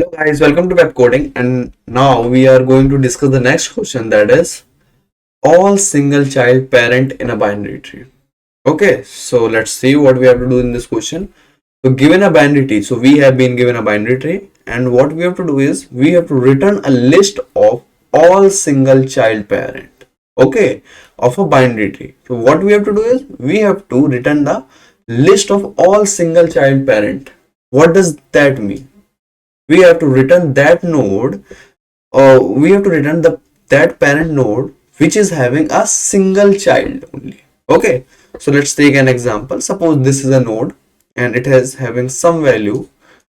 Hello guys, welcome to Pepcoding, and now we are going to discuss the next question, that is all single child parent in a binary tree. Okay, so let's see what we have to do in this question. So given a binary tree, so we have been given a binary tree, and what we have to do is we have to return a list of all single child parent, okay, of a binary tree. So what we have to do is we have to return the list of all single child parent. What does that mean? We have to return that node, or we have to return that parent node which is having a single child only. Okay, so let's take an example. Suppose this is a node and it has having some value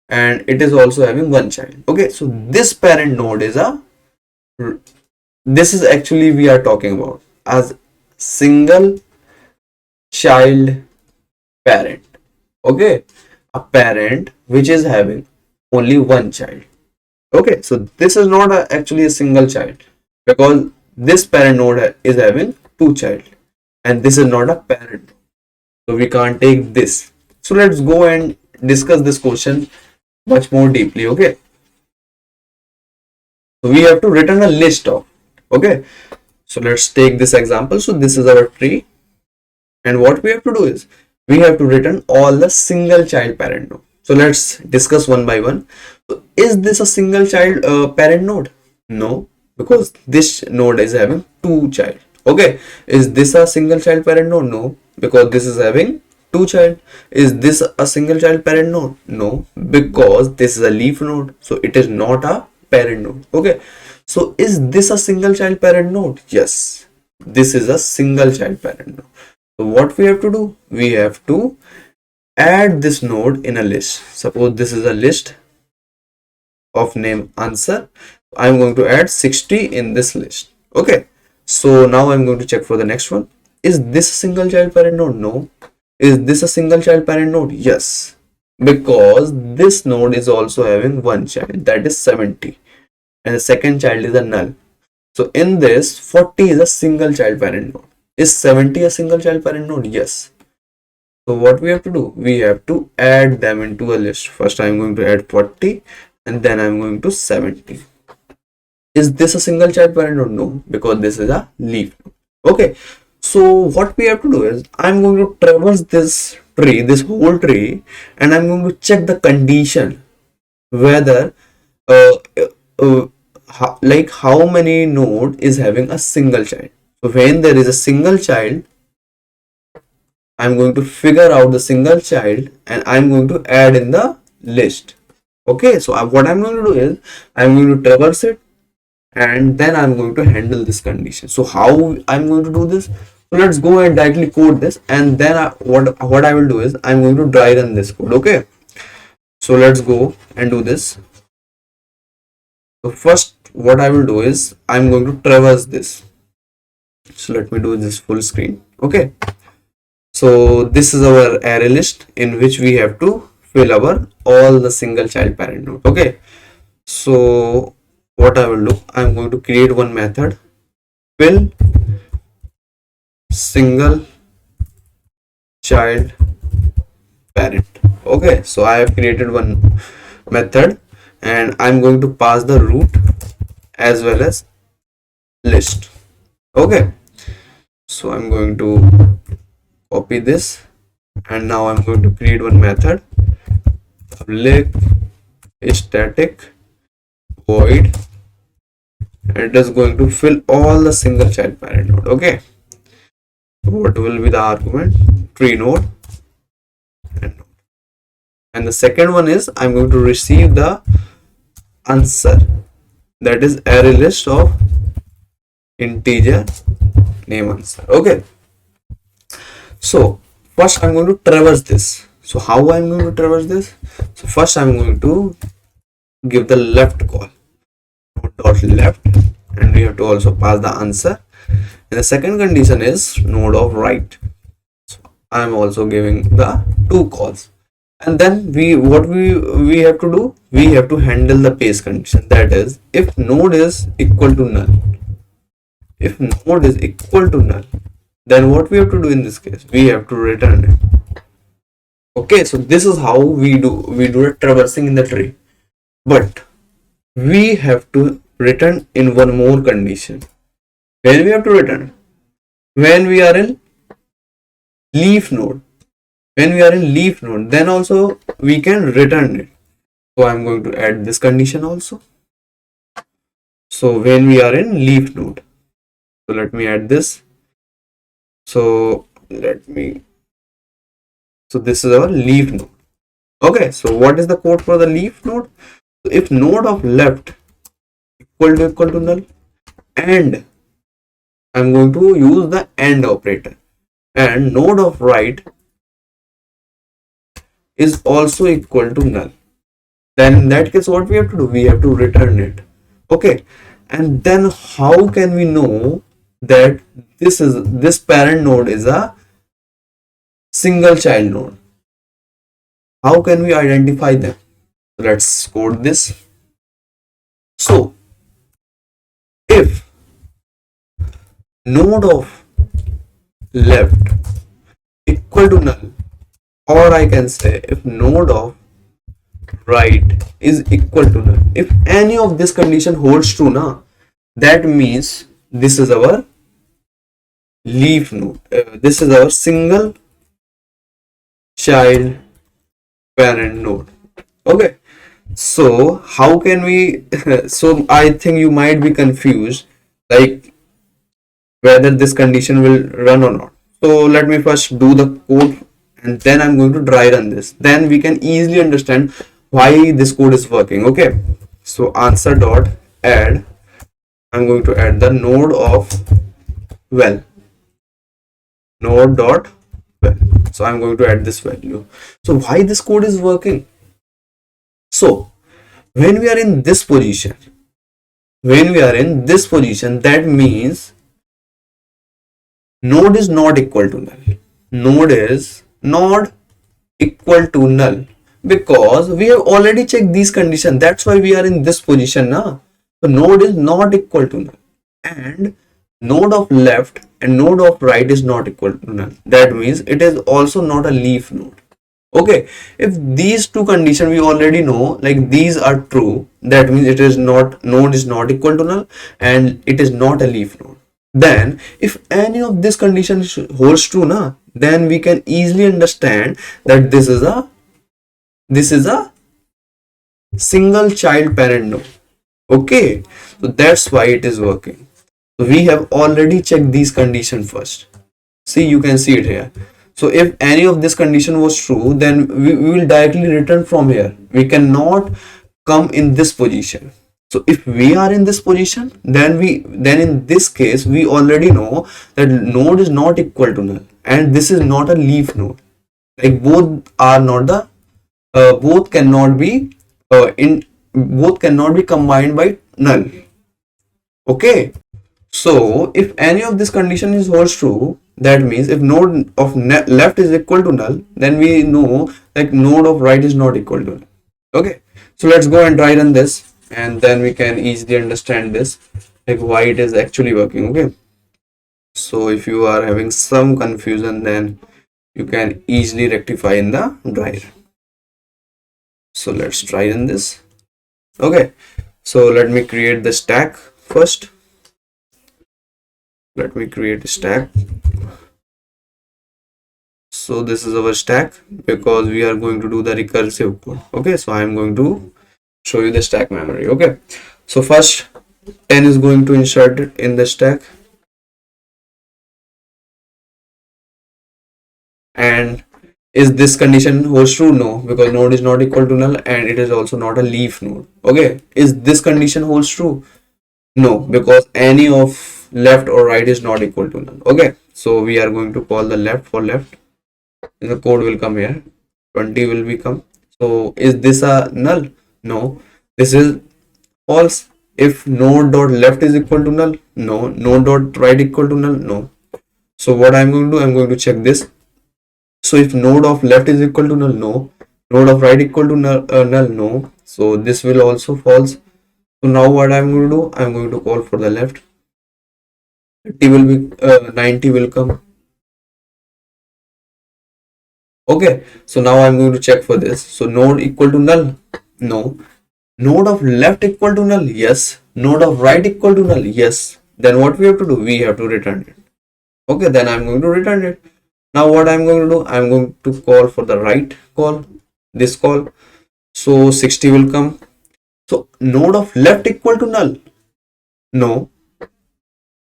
and it is also having one child. Okay, so this parent node is this is actually we are talking about as single child parent. Okay, a parent which is having only one child. Okay, so this is not actually a single child, because this parent node is having two child, and this is not a parent, so we can't take this. So let's go and discuss this question much more deeply. Okay, so we have to return a list of, okay, so let's take this example. So this is our tree, and what we have to do is we have to return all the single child parent node. So let's discuss one by one. So is this a single child parent node? No, because this node is having two child. Okay, is this a single child parent node? No, because this is having two child. Is this a single child parent node? No, because this is a leaf node, so it is not a parent node. Okay, so is this a single child parent node? Yes, this is a single child parent node. So what we have to do? We have to add this node in a list. Suppose this is a list of name answer. I'm going to add 60 in this list. Okay, so now I'm going to check for the next one. Is this a single child parent node? No. Is this a single child parent node? Yes, because this node is also having one child, that is 70, and the second child is a null. So in this, 40 is a single child parent node. Is 70 a single child parent node? Yes. So what we have to do? We have to add them into a list. First I'm going to add 40 and then I'm going to 70. Is this a single child parent node? No, because this is a leaf node. Okay, so what we have to do is I'm going to traverse this tree, this whole tree, and I'm going to check the condition whether like how many node is having a single child. So when there is a single child, I'm going to figure out the single child and I'm going to add in the list. Okay, so what I'm going to do is I'm going to traverse it and then I'm going to handle this condition. So how I'm going to do this? So let's go and directly code this, and then what I will do is I'm going to dry run this code. Okay, so let's go and do this. So first what I will do is I'm going to traverse this. So let me do this full screen. Okay, so this is our array list in which we have to fill our all the single child parent node. Okay, so what I will do, I'm going to create one method, fill single child parent. Okay, so I have created one method and I'm going to pass the root as well as list. Okay, so I'm going to copy this and now I'm going to create one method, public static void, and it is going to fill all the single child parent node. Okay, what will be the argument? Tree node and the second one is I'm going to receive the answer, that is array list of integer name answer. Okay, so first I'm going to traverse this. So how I'm going to traverse this? So first I'm going to give the left call, dot left, and we have to also pass the answer, and the second condition is node of right. So I'm also giving the two calls, and then we have to do, we have to handle the paste condition, that is if node is equal to null. If node is equal to null, then what we have to do in this case? We have to return it. Okay, so this is how we do the traversing in the tree. But we have to return in one more condition. When we have to return? When we are in leaf node. When we are in leaf node, then also we can return it. So I'm going to add this condition also. So when we are in leaf node, so let me add this. So so this is our leaf node. Okay, so what is the code for the leaf node? So if node of left equal to null, and I'm going to use the AND operator, and node of right is also equal to null, then in that case what we have to do, we have to return it. Okay, and then how can we know that this parent node is a single child node? How can we identify them? Let's code this. So if node of left equal to null, or I can say if node of right is equal to null, if any of this condition holds true now, that means this is our leaf node. This is our single child parent node. Okay, so how can we so I think you might be confused, like whether this condition will run or not. So let me first do the code, and then I'm going to dry run this, then we can easily understand why this code is working. Okay, so answer dot add, I'm going to add the node of well, node dot well. So I'm going to add this value. So why this code is working? So when we are in this position, that means node is not equal to null. Node is not equal to null because we have already checked these conditions. That's why we are in this position now. So node is not equal to null, and node of left and node of right is not equal to null. That means it is also not a leaf node. Okay, if these two conditions we already know, like these are true, that means it is not, node is not equal to null and it is not a leaf node. Then if any of this condition holds true now, then we can easily understand that this is a single child parent node. Okay, so that's why it is working. So we have already checked these conditions first. See, you can see it here. So if any of this condition was true, then we will directly return from here. We cannot come in this position. So if we are in this position, then in this case we already know that node is not equal to null, and this is not a leaf node. Like both are not the both cannot be both cannot be combined by null. Okay, so if any of this condition is holds true, that means if node of left is equal to null, then we know that node of right is not equal to null. Okay, so let's go and try run this, and then we can easily understand this, like why it is actually working. Okay, so if you are having some confusion, then you can easily rectify in the dry. So let's try run this. Okay, so let me create the stack first. Let me create a stack. So this is our stack because we are going to do the recursive code. Okay, so I am going to show you the stack memory. Okay, so first 10 is going to insert it in the stack, and is this condition holds true? No, because node is not equal to null and it is also not a leaf node. Okay, is this condition holds true? No, because any of left or right is not equal to null. Okay, so we are going to call the left for left, and the code will come here, 20 will become. So is this a null? No, this is false. If node dot left is equal to null? No. Node dot right equal to null? No. So what I'm going to do, I'm going to check this. So if node of left is equal to null? No. Node of right equal to null? No. So this will also false. So now what I'm going to do, I'm going to call for the left. 30 will be 90 will come. Okay, so now I'm going to check for this. So node equal to null? No. Node of left equal to null, yes. Node of right equal to null, yes. Then what we have to do? We have to return it. Okay, then I'm going to return it. Now what I'm going to do? I'm going to call for the right call, this call. So 60 will come. So node of left equal to null. No,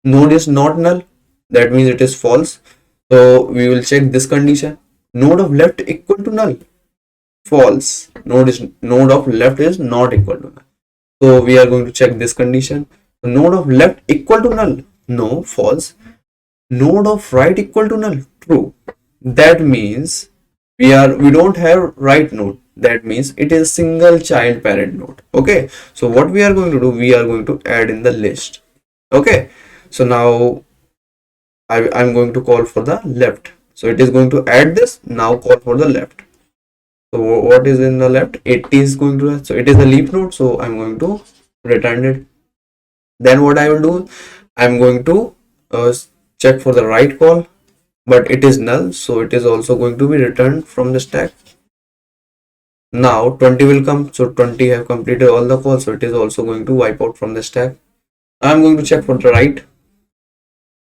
node is not null. That means it is false. So we will check this condition. Node of left equal to null. False. Node of left is not equal to null. So we are going to check this condition. So node of left equal to null. No, false. Node of right equal to null. True. That means we don't have right node. That means it is single child parent node. Okay. So what we are going to do? We are going to add in the list. Okay. So now I'm going to call for the left. So it is going to add this. Now call for the left. So what is in the left? 80 is going to, so it is a leaf node. So I'm going to return it. Then what I will do, I'm going to check for the right call, but it is null. So it is also going to be returned from the stack. Now 20 will come. So 20 have completed all the calls. So it is also going to wipe out from the stack. I'm going to check for the right.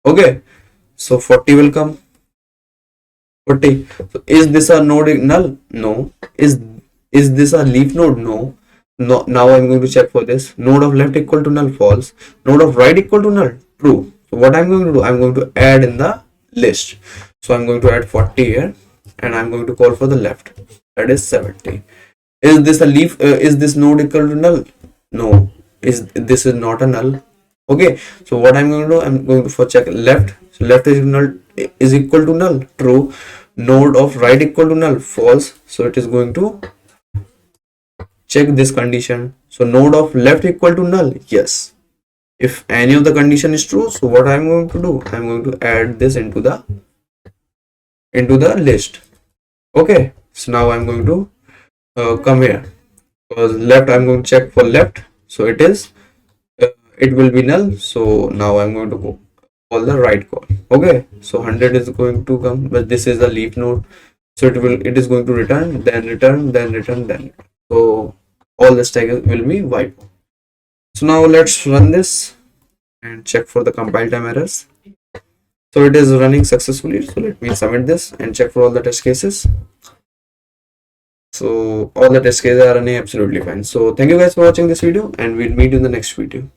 Okay. So 40 will come. 40. So is this a node null? No. Is this a leaf node? No. No. Now I'm going to check for this. Node of left equal to null, false. Node of right equal to null, true. So what I'm going to do? I'm going to add in the list. So I'm going to add 40 here, and I'm going to call for the left. That is 70. Is this a leaf? Is this node equal to null? No. This is not a null? Okay. So what I'm going to do? I'm going to for check left. So left is equal to null, true. Node of right equal to null, false. So it is going to check this condition. So node of left equal to null, yes. If any of the condition is true, so what I'm going to do? I'm going to add this into the list. Okay. So now I'm going to come here, because left, I'm going to check for left. So it will be null. So now I'm going to go call the right call. Okay. So 100 is going to come, but this is a leaf node. So it is going to return, then return, then return, then return. So all the stack will be wiped. So now let's run this and check for the compile time errors. So it is running successfully. So let me submit this and check for all the test cases. So all the test cases are running absolutely fine. So thank you guys for watching this video, and we'll meet you in the next video.